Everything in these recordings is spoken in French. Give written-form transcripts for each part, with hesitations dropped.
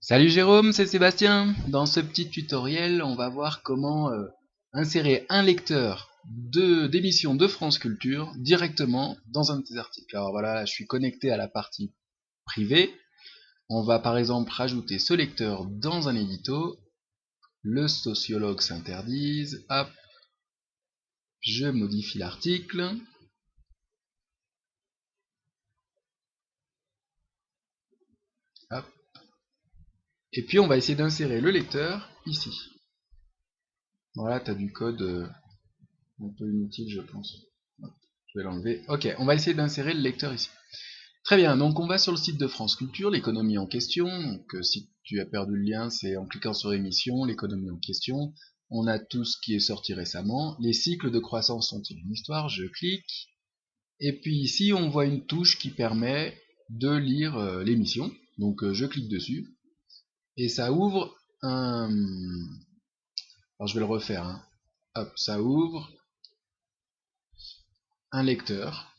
Salut Jérôme, c'est Sébastien. Dans ce petit tutoriel, on va voir comment insérer un lecteur d'émissions de France Culture directement dans un de tes articles. Alors voilà, là, je suis connecté à la partie privée. On va par exemple rajouter ce lecteur dans un édito. Le sociologue s'interdise. Hop, je modifie l'article. Hop. Et puis on va essayer d'insérer le lecteur ici. Voilà, tu as du code un peu inutile, je pense. Hop, je vais l'enlever. Ok, on va essayer d'insérer le lecteur ici. Très bien, donc on va sur le site de France Culture, l'économie en question. Donc si tu as perdu le lien, c'est en cliquant sur émission, l'économie en question. On a tout ce qui est sorti récemment. Les cycles de croissance sont-ils une histoire? Je clique. Et puis ici, on voit une touche qui permet de lire l'émission. Donc je clique dessus. Et ça ouvre un... Alors je vais le refaire. Hein. Hop, ça ouvre un lecteur.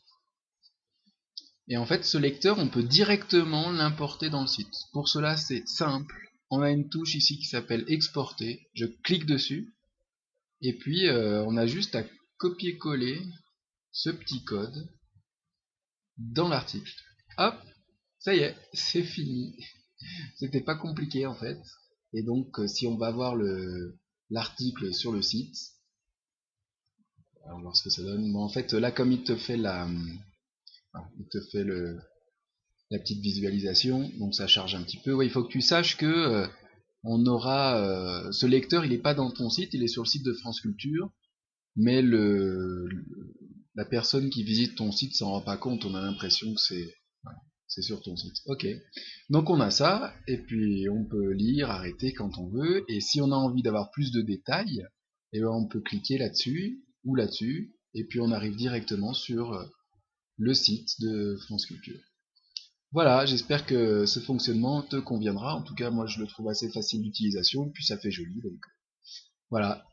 Et en fait, ce lecteur, on peut directement l'importer dans le site. Pour cela, c'est simple. On a une touche ici qui s'appelle exporter. Je clique dessus. Et puis, on a juste à copier-coller ce petit code dans l'article. Hop, ça y est, c'est fini. C'était pas compliqué en fait. Et donc, si on va voir l'article sur le site, on va voir ce que ça donne. Bon, en fait, là, comme il te fait il te fait la petite visualisation, donc ça charge un petit peu. Ouais, il faut que tu saches que on aura ce lecteur, il n'est pas dans ton site, il est sur le site de France Culture, mais la personne qui visite ton site s'en rend pas compte, on a l'impression que c'est sur ton site. Ok, donc on a ça, et puis on peut lire, arrêter quand on veut, et si on a envie d'avoir plus de détails, eh ben on peut cliquer là-dessus ou là-dessus, et puis on arrive directement sur le site de France Culture. Voilà, j'espère que ce fonctionnement te conviendra. En tout cas, moi, je le trouve assez facile d'utilisation, puis ça fait joli, donc voilà.